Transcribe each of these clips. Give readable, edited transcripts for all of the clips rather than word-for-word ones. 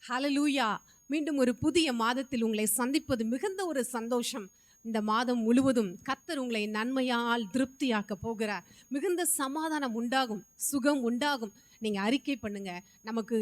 ஹalleluya. மீண்டும் ஒரு புதிய மாதத்தில் உங்களை சந்திப்பது மிகுந்த ஒரு சந்தோஷம். இந்த மாதம் முழுவதும் கர்த்தர் உங்களை நன்மையால் திருப்தியாக்க போகிறார். மிகுந்த சமாதானம் உண்டாகும், சுகம் உண்டாகும். நீங்க அறிக்கை பண்ணுங்க. நமக்கு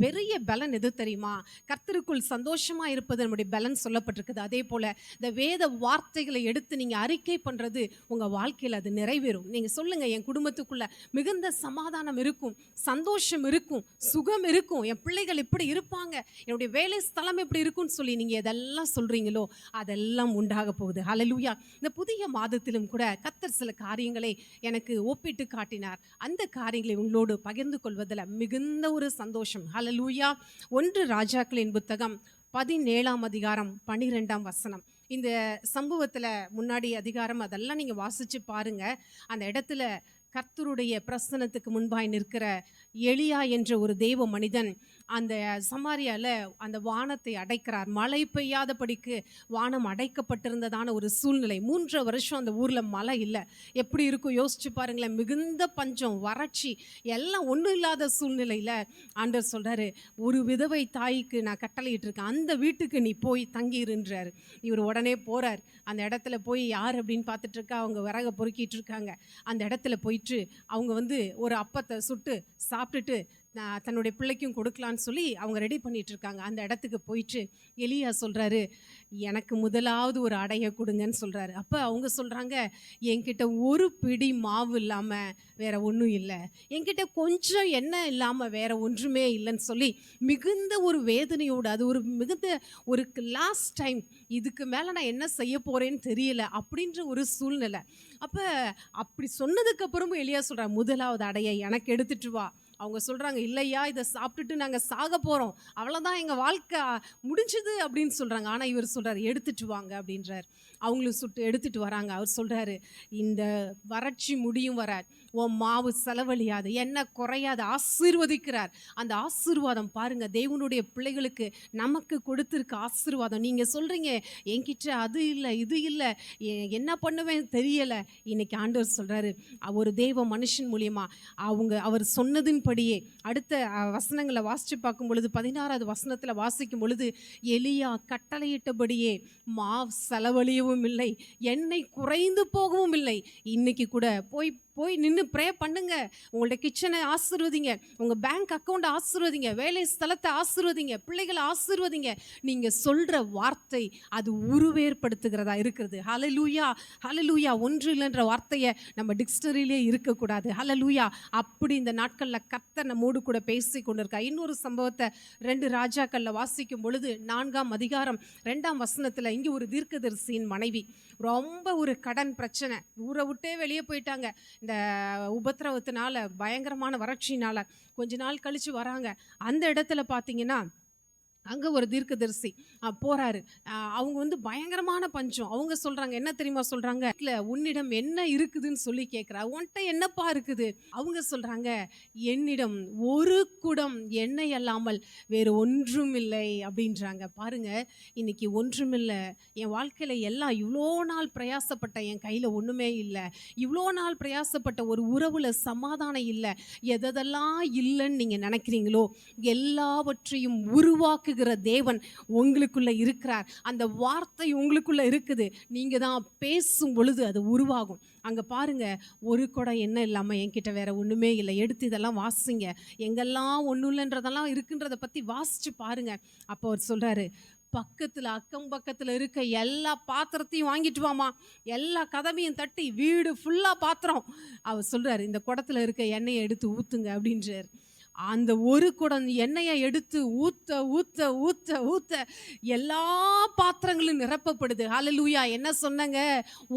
பெரிய பலன் எது தெரியுமா? கர்த்தருக்குள் சந்தோஷமா இருப்பது நம்முடைய பலன் சொல்லப்பட்டிருக்குது. அதே போல இந்த வேத வார்த்தைகளை எடுத்து நீங்க அறிக்கை பண்றது உங்க வாழ்க்கையில் அது நிறைவேறும். நீங்க சொல்லுங்க, என் குடும்பத்துக்குள்ள மிகுந்த சமாதானம் இருக்கும், சந்தோஷம் இருக்கும், சுகம் இருக்கும், என் பிள்ளைகள் இப்படி இருப்பாங்க, என்னுடைய வேலை ஸ்தலம் எப்படி இருக்கும்னு சொல்லி நீங்க எதெல்லாம் சொல்றீங்களோ அதெல்லாம் உண்டாக போகுது. ஹalleluya. இந்த புதிய மாதத்திலும் கூட கர்த்தர் சில காரியங்களை எனக்கு ஒப்பிட்டு காட்டினார். அந்த காரியங்களை உங்களோடு பகிர்ந்து கொள்வதில் மிகுந்த ஒரு சந்தோஷம். ஹalleluya. 1 ராஜாக்களின் புத்தகம் 17ஆம் அதிகாரம் 12ஆம் வசனம். இந்த சம்பவத்தில் முன்னாடி அதிகாரம் அதெல்லாம் நீங்கள் வாசித்து பாருங்க. அந்த இடத்துல கர்த்தருடைய பிரசனத்துக்கு முன்பாய் நிற்கிற எலியா என்ற ஒரு தெய்வ மனிதன் அந்த சமாரியால அந்த வானத்தை அடைக்கிறார். மழை பெய்யாதபடிக்கு வானம் அடைக்கப்பட்டிருந்ததான ஒரு சூழ்நிலை. 3 வருஷம் அந்த ஊரில் மழை இல்லை. எப்படி இருக்கும் யோசிச்சு பாருங்களேன். மிகுந்த பஞ்சம், வறட்சி, எல்லாம் ஒன்றும் இல்லாத சூழ்நிலையில் ஆண்டவர் சொல்கிறாரு, ஒரு விதவை தாய்க்கு நான் கட்டளையிட்டு இருக்கேன், அந்த வீட்டுக்கு நீ போய் தங்கியிருன்றார். இவர் உடனே போகிறார். அந்த இடத்துல போய் யார் அப்படின்னு பார்த்துட்டு இருக்கா, அவங்க விறக பொறுக்கிட்டு இருக்காங்க. அந்த இடத்துல போயிட்டு அவங்க ஒரு அப்பத்தை சுட்டு சாப்பிட்டுட்டு தன்னுடைய பிள்ளைக்கும் கொடுக்கலான்னு சொல்லி அவங்க ரெடி பண்ணிட்டு இருக்காங்க. அந்த இடத்துக்கு போயிட்டு எலியா சொல்கிறாரு, எனக்கு முதலாவது ஒரு அடைய கொடுங்கன்னு சொல்கிறாரு. அப்போ அவங்க சொல்கிறாங்க, என்கிட்ட ஒரு பிடி மாவு இல்லாமல் வேற ஒன்றும் இல்லை, என்கிட்ட கொஞ்சம் எண்ணெய் இல்லாமல் வேற ஒன்றுமே இல்லைன்னு சொல்லி மிகுந்த ஒரு வேதனையோடு, அது ஒரு மிகுந்த ஒரு லாஸ்ட் டைம், இதுக்கு மேலே நான் என்ன செய்ய போகிறேன்னு தெரியல அப்படின்ற ஒரு சூழ்நிலை. அப்போ அப்படி சொன்னதுக்கப்புறமும் எலியா சொல்கிறார், முதலாவது அடைய எனக்கு எடுத்துட்டு வா. அவங்க சொல்கிறாங்க, இல்லையா இதை சாப்பிட்டுட்டு நாங்கள் சாக போகிறோம், அவ்வளோதான், எங்கள் வாழ்க்கை முடிஞ்சுது அப்படின்னு சொல்கிறாங்க. ஆனால் இவர் சொல்கிறார், எடுத்துட்டு வாங்க அப்படின்றார். அவங்களும் சுட்டு எடுத்துகிட்டு வராங்க. அவர் சொல்கிறாரு, இந்த வறட்சி முடியும் வர உன் மாவு செலவழியாது, என்ன குறையாது, ஆசீர்வதிக்கிறார். அந்த ஆசீர்வாதம் பாருங்கள், தேவனுடைய பிள்ளைகளுக்கு நமக்கு கொடுத்துருக்க ஆசீர்வாதம். நீங்கள் சொல்கிறீங்க, என்கிட்ட அது இல்லை இது இல்லை, என்ன பண்ணுவேன் தெரியலை. இன்னைக்கு ஆண்டவர் சொல்கிறாரு, ஒரு தேவ மனுஷன் மூலியமா அவர் சொன்னதின்படியே அடுத்த வசனங்களை வாசித்து பார்க்கும் பொழுது 16வது வசனத்தில் வாசிக்கும் பொழுது, எலியா கட்டளையிட்டபடியே மாவு செலவழியவும் இல்லை, எண்ணெய் குறைந்து போகவும் இல்லை. இன்னைக்கு கூட போய் நின்று ப்ரே பண்ணுங்க. உங்களோட கிச்சனை ஆசீர்வதிங்க, உங்கள் பேங்க் அக்கௌண்ட்டை ஆசீர்வதிங்க, வேலை ஸ்தலத்தை ஆசீர்வதிங்க, பிள்ளைகளை ஆசீர்வதிங்க. நீங்கள் சொல்கிற வார்த்தை அது உருவேற்படுத்துகிறதா இருக்கிறது. ஹalleluya, ஹalleluya. ஒன்று இல்லைன்ற வார்த்தையை நம்ம டிக்ஷனரியிலே இருக்கக்கூடாது. ஹalleluya. அப்படி இந்த நாட்களில் கர்த்தர் நம்மோடு கூட பேசி கொண்டிருக்கா. இன்னொரு சம்பவத்தை 2 ராஜாக்களில் வாசிக்கும் பொழுது 4ஆம் அதிகாரம் 2ஆம் வசனத்தில், இங்கே ஒரு தீர்க்கதரிசியின் மனைவி ரொம்ப ஒரு கடன் பிரச்சனை, ஊரை விட்டே வெளியே போயிட்டாங்க. இந்த உபத்திரவத்தினால, பயங்கரமான வறட்சினால கொஞ்ச நாள் கழிச்சு வராங்க. அந்த இடத்துல பார்த்தீங்கன்னா அங்கே ஒரு தீர்க்கதரிசி போகிறாரு. அவங்க பயங்கரமான பஞ்சம். அவங்க சொல்கிறாங்க, என்ன தெரியுமா சொல்கிறாங்க, இல்லை உன்னிடம் என்ன இருக்குதுன்னு சொல்லி கேட்குறா. உன்கிட்ட என்னப்பா இருக்குது? அவங்க சொல்கிறாங்க, என்னிடம் ஒரு குடம் எண்ணெய் அல்லாமல் வேறு ஒன்றும் இல்லை அப்படின்றாங்க. பாருங்க, இன்னைக்கு ஒன்றுமில்லை என் வாழ்க்கையில், எல்லாம் இவ்வளோ நாள் பிரயாசப்பட்ட என் கையில் ஒன்றுமே இல்லை, இவ்வளோ நாள் பிரயாசப்பட்ட ஒரு உறவில் சமாதானம் இல்லை, எதெல்லாம் இல்லைன்னு நீங்கள் நினைக்கிறீங்களோ எல்லாவற்றையும் உருவாக்கு தேவன் உங்களுக்குள்ள இருக்கிறார். அந்த வார்த்தை உங்களுக்குள்ள இருக்குது. நீங்க தான் பேசும் பொழுது அது உருவாகும். அங்க பாருங்க, ஒரு குடம் எண்ணெய் இல்லாம என்கிட்ட வேற ஒண்ணுமே இல்லை. எடுத்து இதெல்லாம் வாசிங்க, எங்கெல்லாம் ஒன்றும் இல்லைன்றதெல்லாம் இருக்குன்றதை பத்தி வாசிச்சு பாருங்க. அப்போ அவர் சொல்றாரு, பக்கத்தில் அக்கம் பக்கத்தில் இருக்க எல்லா பாத்திரத்தையும் வாங்கிட்டு வாமா, எல்லா கதவையும் தட்டி வீடு ஃபுல்லாக பாத்திரம். அவர் சொல்றாரு, இந்த குடத்துல இருக்க எண்ணெயை எடுத்து ஊத்துங்க அப்படின்றார். அந்த ஒரு குடம் எண்ணெயை எடுத்து ஊத்த ஊத்த ஊத்த ஊத்த எல்லா பாத்திரங்களும் நிரப்பப்படுது. ஹalleluya. என்ன சொன்னாங்க?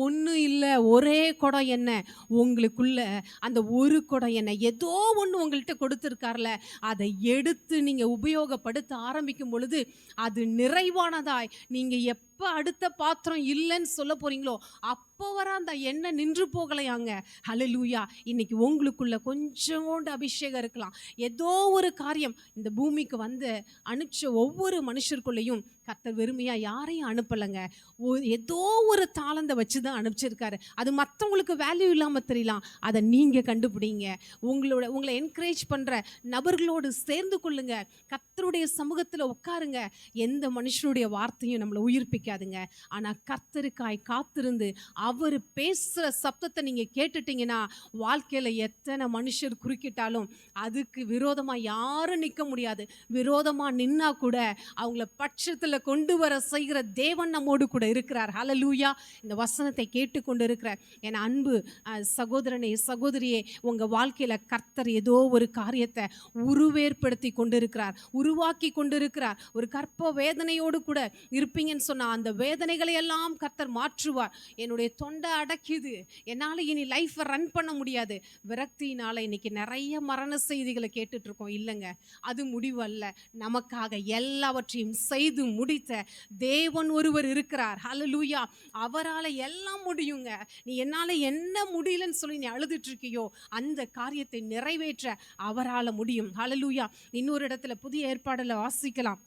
ஒன்றும் இல்லை, ஒரே குடம் எண்ணெய். உங்களுக்குள்ள அந்த ஒரு குடம் எண்ணெய் ஏதோ ஒன்று உங்கள்கிட்ட கொடுத்துருக்கார்ல, அதை எடுத்து நீங்கள் உபயோகப்படுத்த ஆரம்பிக்கும் பொழுது அது நிறைவானதாய் நீங்கள் எப்ப அடுத்த பாத்திரம் இல்லைன்னு சொல்ல போறீங்களோ அப்போ வர அந்த எண்ணெய் நின்று போகலையாங்க. ஹல்லேலூயா. இன்னைக்கு உங்களுக்குள்ள கொஞ்சோண்டு அபிஷேகம் இருக்கலாம். ஏதோ ஒரு காரியம் இந்த பூமிக்கு வந்து அனுப்பிச்ச ஒவ்வொரு மனுஷருக்குள்ளேயும் கர்த்தர் வெறுமையா யாரையும் அனுப்பலைங்க. ஏதோ ஒரு தாளந்தை வச்சு தான் அனுப்பிச்சிருக்காரு. அது மற்றவங்களுக்கு வேல்யூ இல்லாமல் தெரியலாம், அதை நீங்கள் கண்டுபிடிங்க. உங்களை என்கரேஜ் பண்ணுற நபர்களோடு சேர்ந்து கொள்ளுங்க. கர்த்தருடைய சமூகத்தில் உட்காருங்க. எந்த மனுஷனுடைய வார்த்தையும் நம்மளை உயிர்ப்பிக்காதுங்க. ஆனால் கர்த்தருக்காய் காத்திருந்து அவர் பேசுகிற சப்தத்தை நீங்கள் கேட்டுட்டீங்கன்னா வாழ்க்கையில் எத்தனை மனுஷர் குறுக்கிட்டாலும் அதுக்கு விரோதமாக யாரும் நிற்க முடியாது. விரோதமாக நின்னா கூட அவங்கள பட்சத்தில் கொண்டு வர செய்கிற தேவன் நம்மோடு கூட இருக்கிறார். ஹல்லேலூயா. இந்த வசனத்தை கேட்டுக்கொண்டு இருக்கிற என் அன்பு சகோதரனே சகோதரியே, உங்க வாழ்க்கையில கர்த்தர் ஏதோ ஒரு காரியத்தை உருவேற்படுத்தி கொண்டிருக்கிறார், உருவாக்கி கொண்டிருக்கிறார். ஒரு கற்ப வேதனையோடு கூட இருப்பீங்கன்னு சொன்னா அந்த வேதனைகளை எல்லாம் கர்த்தர் மாற்றுவார். என்னுடைய தொண்டை அடைக்குது, என்னால் இனி லைஃப்பை ரன் பண்ண முடியாது, விரக்தியினால இன்னைக்கு நிறைய மரண செய்திகளை கேட்டுட்டு இருக்கோம். இல்லைங்க, அது முடிவு அல்ல. நமக்காக எல்லாவற்றையும் செய்து முடித்த தேவன் ஒருவர் இருக்கிறார். ஹல்லேலூயா. அவரால் எல்லாம் முடியுங்க. நீ என்னால் என்ன முடியலன்னு சொல்லி நீ அழுதுட்டு இருக்கியோ அந்த காரியத்தை நிறைவேற்ற அவரால் முடியும். ஹல்லேலூயா. இன்னொரு இடத்துல புதிய ஏற்பாடுல வாசிக்கலாம்.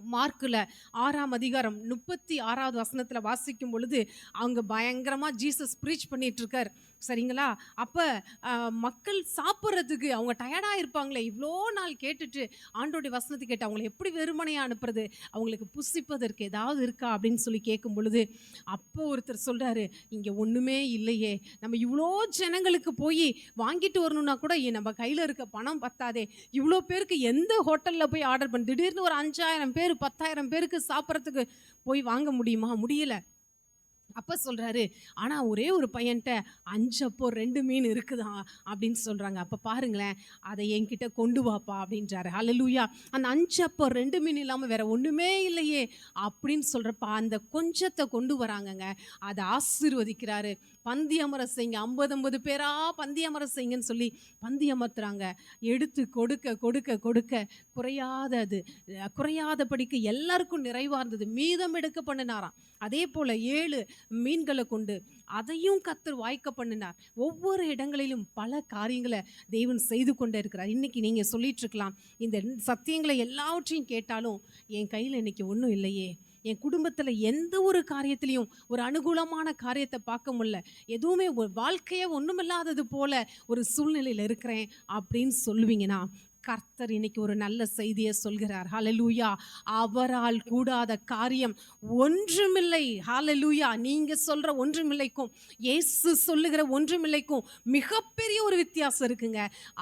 மார்க்கில் 6ஆம் அதிகாரம் 36வது வசனத்தில் வாசிக்கும் பொழுது அவங்க பயங்கரமாக ஜீசஸ் ப்ரீச் பண்ணிட்டு இருக்கார். சரிங்களா? அப்போ மக்கள் சாப்பிட்றதுக்கு அவங்க டயர்டாக இருப்பாங்களே, இவ்வளோ நாள் கேட்டுட்டு ஆண்டோடைய வசனத்தை கேட்டு அவங்களை எப்படி வெறுமனையாக அனுப்புறது, அவங்களுக்கு புசிப்பதற்கு ஏதாவது இருக்கா அப்படின்னு சொல்லி கேட்கும் பொழுது அப்போ ஒருத்தர் சொல்கிறாரு, இங்கே ஒன்றுமே இல்லையே, நம்ம இவ்வளோ ஜனங்களுக்கு போய் வாங்கிட்டு வரணும்னா கூட நம்ம கையில் இருக்க பணம் பத்தாதே, இவ்வளோ பேருக்கு எந்த ஹோட்டலில் போய் ஆர்டர் பண்ணி திடீர்னு ஒரு 5000 பேர் 10,000 பேருக்கு சாப்பிட்றதுக்கு போய் வாங்க முடியுமா? முடியல. அப்போ சொல்கிறாரு, ஆனால் ஒரே ஒரு பையன்கிட்ட 5 அப்போ 2 மீன் இருக்குதான் அப்படின்னு சொல்கிறாங்க. அப்போ பாருங்களேன், அதை என்கிட்ட கொண்டு வாப்பா அப்படின்றாரு. ஹல்லேலூயா. அந்த 5 அப்போ 2 மீன் இல்லாமல் வேற ஒன்றுமே இல்லையே அப்படின்னு சொல்கிறப்ப அந்த கொஞ்சத்தை கொண்டு வராங்கங்க. அதை ஆசீர்வதிக்கிறாரு. பந்தி அமர செய்யுங்க, 50 பேரா பந்தி அமர செய்யுங்கன்னு சொல்லி பந்தி அமர்த்துறாங்க. எடுத்து கொடுக்க கொடுக்க கொடுக்க குறையாதபடிக்கு எல்லாருக்கும் நிறைவாக இருந்தது. மீதம் எடுக்க பண்ணினாராம். அதே போல் 7 மீன்களை கொண்டு அதையும் கர்த்தர் வாய்க்க பண்ணினார். ஒவ்வொரு இடங்களிலும் பல காரியங்களை தேவன் செய்து கொண்டே இருக்கிறார். இன்னைக்கு நீங்கள் சொல்லிட்டு இருக்கலாம், இந்த சத்தியங்களை எல்லாவற்றையும் கேட்டாலும் என் கையில் இன்னைக்கு ஒன்றும் இல்லையே, என் குடும்பத்தில் எந்த ஒரு காரியத்திலையும் ஒரு அனுகூலமான காரியத்தை பார்க்க முடியல, எதுவுமே ஒரு வாழ்க்கையே ஒன்றுமில்லாதது போல ஒரு சூழ்நிலையில் இருக்கிறேன் அப்படின்னு சொல்லுவீங்கன்னா கர்த்தர் இன்னைக்கு ஒரு நல்ல செய்தியை சொல்கிறார். ஹல்லேலூயா. அவரால் கூடாத காரியம் ஒன்றுமில்லை. ஹல்லேலூயா. நீங்க சொல்ற ஒன்றுமில்லைக்கும் இயேசு சொல்லுகிற ஒன்றுமில்லைக்கும் மிகப்பெரிய ஒரு வித்தியாசம் இருக்குங்க.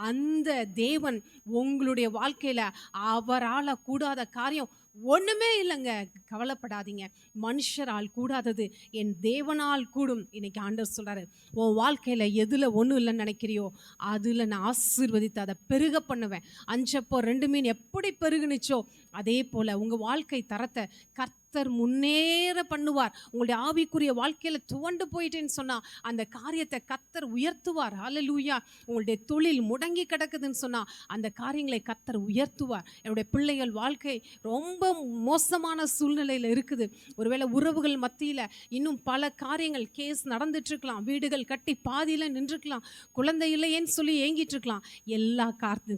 அந்த தேவன் உங்களுடைய வாழ்க்கையில அவரால் கூடாத காரியம் ஒன்றுமே இல்லைங்க. கவலைப்படாதீங்க. மனுஷரால் கூடாதது என் தேவனால் கூடும். இன்னைக்கு ஆண்டவர் சொல்கிறாரு, உன் வாழ்க்கையில் எதில் ஒன்றும் இல்லைன்னு நினைக்கிறியோ அதில் நான் ஆசீர்வதித்து அதை பெருக பண்ணுவேன். 5 அப்போ 2 மீன் எப்படி பெருகுனுச்சோ அதே போல் உங்கள் வாழ்க்கை தரத்தை கர்த்தர் முன்னேற பண்ணுவார். உங்களுடைய ஆவிக்குரிய வாழ்க்கையில் துவண்டு போயிட்டேன்னு சொன்னால் அந்த காரியத்தை கர்த்தர் உயர்த்துவார். ஹல்லேலூயா. உங்களுடைய தொழில் முடங்கி கிடக்குதுன்னு சொன்னால் அந்த காரியங்களை கர்த்தர் உயர்த்துவார். என்னுடைய பிள்ளைகள் வாழ்க்கை ரொம்ப மோசமான சூழ்நிலையில் இருக்குது. ஒருவேளை உறவுகள் மத்தியில் இன்னும் பல காரியங்கள் கேஸ் நடந்துட்டுருக்கலாம், வீடுகள் கட்டி பாதியில் நின்றுக்கலாம், குழந்தை இல்லையேன்னு சொல்லி ஏங்கிட்டு இருக்கலாம். எல்லா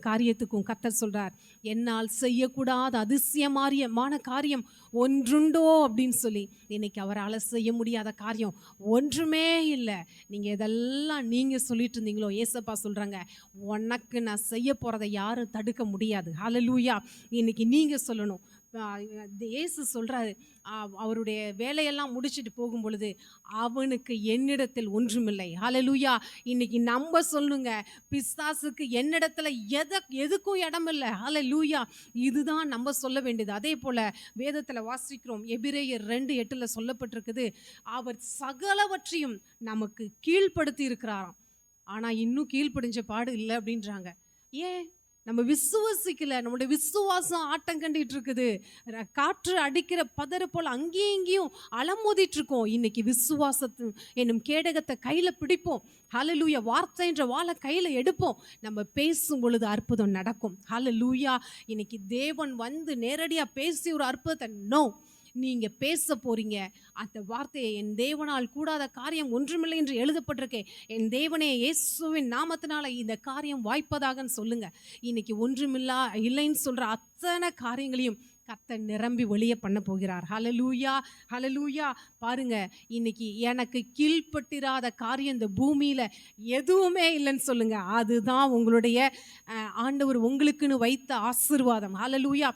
காரியத்துக்கும் கர்த்தர் சொல்கிறார், என்னால் செய்யக்கூடாத அதிசயமான காரியம் ஒன்றுண்டோ அப்படின்னு சொல்லி. இன்னைக்கு அவரால் செய்ய முடியாத காரியம் ஒன்றுமே இல்லை. நீங்கள் எதெல்லாம் நீங்கள் சொல்லிட்டு இருந்தீங்களோ ஏசப்பா சொல்கிறாங்க, உனக்கு நான் செய்ய போகிறதை யாரும் தடுக்க முடியாது. ஹல்லேலூயா. இன்னைக்கு நீங்கள் சொல்லணும். இயேசு சொல்கிறாரு, அவருடைய வேலையெல்லாம் முடிச்சுட்டு போகும் பொழுது அவனுக்கு என்னிடத்தில் ஒன்றுமில்லை. ஹல்லேலூயா. இன்னைக்கு நம்ம சொல்லுங்க, பிசாசுக்கு என்னிடத்துல எதுக்கும் இடம் இல்லை. ஹல்லேலூயா. இதுதான் நம்ம சொல்ல வேண்டியது. அதே போல் வேதத்தில் வாசிக்கிறோம், எபிரேயர் 2:8 சொல்லப்பட்டிருக்குது, அவர் சகலவற்றையும் நமக்கு கீழ்ப்படுத்தி இருக்கிறாராம். ஆனால் இன்னும் கீழ்ப்படிஞ்ச பாடு இல்லை அப்படின்றாங்க. ஏன்? நம்ம விசுவாசிக்கல. நம்முடைய விசுவாசம் ஆட்டம் கண்டிட்டு இருக்குது. காற்று அடிக்கிற பதறு போல் அங்கேயும் இங்கேயும் அலமோதிட்டு இருக்கோம். இன்னைக்கு விசுவாசத்து என்னும் கேடகத்தை கையில பிடிப்போம். ஹல்லேலூயா. வார்த்தைன்ற வாளை கையில எடுப்போம். நம்ம பேசும் பொழுது அற்புதம் நடக்கும். ஹல்லேலூயா. இன்னைக்கு தேவன் வந்து நேரடியாக பேசி ஒரு அற்புதத்தை நீங்க பேச போறீங்க. அந்த வார்த்தையை, என் தேவனால் கூடாத காரியம் ஒன்றுமில்லை என்று எழுதப்பட்டிருக்கே, என் தேவனே இயேசுவின் நாமத்தினால இந்த காரியம் வாய்ப்பதாகன்னு சொல்லுங்க. இன்னைக்கு இல்லைன்னு சொல்ற அத்தனை காரியங்களையும் கர்த்தர் நிரம்பி வெளியே பண்ண போகிறார். ஹல்லேலூயா, ஹல்லேலூயா. பாருங்க, இன்னைக்கு எனக்கு கீழ்ப்பட்டிராத காரியம் இந்த பூமியில எதுவுமே இல்லைன்னு சொல்லுங்க. அதுதான் உங்களுடைய ஆண்டவர் உங்களுக்குன்னு வைத்த ஆசீர்வாதம். ஹல்லேலூயா.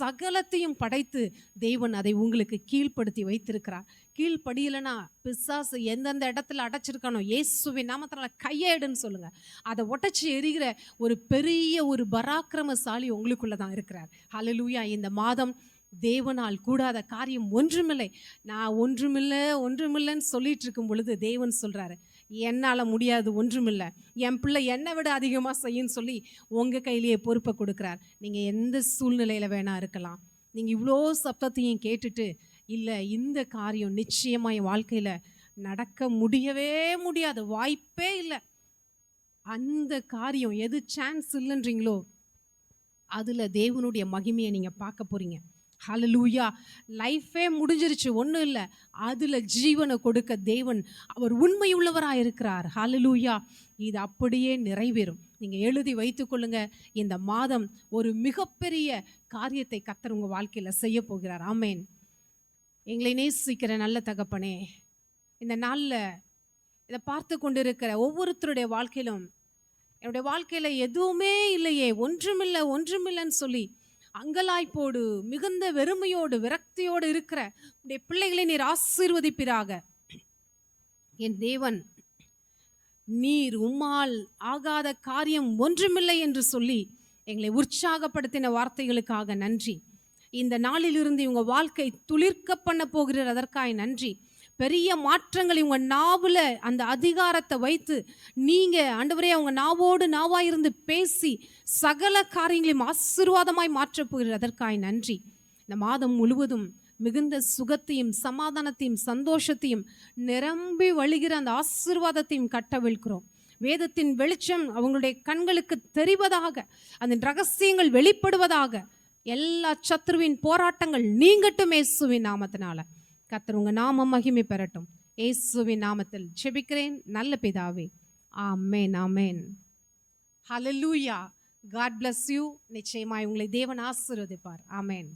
சகலத்தையும் படைத்து தேவன் அதை உங்களுக்கு கீழ்ப்படுத்தி வைத்திருக்கிறார். கீழ்ப்படியலைன்னா பிசாசு எந்தெந்த இடத்துல அடைச்சிருக்கானோ இயேசுவின் நாமத்தினால கையேடுன்னு சொல்லுங்க. அதை உடைச்சி எறிகிற ஒரு பராக்கிரமசாலி உங்களுக்குள்ள தான் இருக்கிறார். ஹல்லேலூயா. இந்த மாதம் தேவனால் கூடாத காரியம் ஒன்றுமில்லை. நான் ஒன்றுமில்லைன்னு சொல்லிட்டு இருக்கும் பொழுது தேவன் சொல்றாரு, என்னால் முடியாது ஒன்றுமில்லை, என் பிள்ளை என்னை விட அதிகமாக செய்யுன்னு சொல்லி உங்கள் கையிலேயே பொறுப்பை கொடுக்குறார். நீங்கள் எந்த சூழ்நிலையில் வேணா இருக்கலாம். நீங்கள் இவ்வளோ சப்தத்தையும் கேட்டுட்டு, இல்லை இந்த காரியம் நிச்சயமாக என் வாழ்க்கையில் நடக்க முடியவே முடியாது, வாய்ப்பே இல்லை, அந்த காரியம் எது சான்ஸ் இல்லைன்றீங்களோ அதில் தேவனுடைய மகிமையை நீங்கள் பார்க்க போகிறீங்க. ஹல்லேலூயா. லைஃபே முடிஞ்சிருச்சு, ஒன்றும் இல்லை, அதில் ஜீவனை கொடுக்க தேவன் அவர் உண்மை உள்ளவராக இருக்கிறார். ஹல்லேலூயா. இது அப்படியே நிறைவேறும். நீங்கள் எழுதி வைத்துக்கொள்ளுங்க. இந்த மாதம் ஒரு மிகப்பெரிய காரியத்தை கர்த்தர் உங்கள் வாழ்க்கையில் செய்ய போகிறார். ஆமேன். எங்களை நேசிக்கிற நல்ல தகப்பனே, இந்த நாளில் இதை பார்த்து கொண்டு இருக்கிற ஒவ்வொருத்தருடைய வாழ்க்கையிலும், என்னுடைய வாழ்க்கையில் எதுவுமே இல்லையே, ஒன்றுமில்லைன்னு சொல்லி அங்கலாய்ப்போடு மிகுந்த வெறுமையோடு விரக்தியோடு இருக்கிற உடைய பிள்ளைகளை நீர் ஆசீர்வதிப்பீராக. என் தேவன், நீர் உம்மால் ஆகாத காரியம் ஒன்றுமில்லை என்று சொல்லி எங்களை உற்சாகப்படுத்தின வார்த்தைகளுக்காக நன்றி. இந்த நாளிலிருந்து இவங்க வாழ்க்கை துளிர்க்க பண்ண போகிறார், அதற்காக நன்றி. பெரிய மாற்றங்கள் இவங்க நாவில் அந்த அதிகாரத்தை வைத்து நீங்கள் ஆண்டவரே அவங்க நாவாயிருந்து பேசி சகல காரியங்களையும் ஆசீர்வாதமாய் மாற்றப் போகிறார், அதற்காக நன்றி. இந்த மாதம் முழுவதும் மிகுந்த சுகத்தையும் சமாதானத்தையும் சந்தோஷத்தையும் நிரம்பி வழிகிற அந்த ஆசீர்வாதத்தையும் கட்டவிழ்க்கிறோம். வேதத்தின் வெளிச்சம் அவங்களுடைய கண்களுக்கு தெரிவதாக, அந்த ரகசியங்கள் வெளிப்படுவதாக, எல்லா சத்துருவின் போராட்டங்கள் நீங்கட்டும் இயேசுவின் நாமத்தினால. கர்த்தர் உங்க நாமம் மகிமை பெறட்டும். இயேசுவின் நாமத்தில் ஜெபிக்கிறேன் நல்ல பிதாவே. ஆமென், ஆமென். ஹல்லேலூயா. God bless you. நிச்சயமாய் உங்களை தேவன் ஆசீர்வதிப்பார். ஆமென்.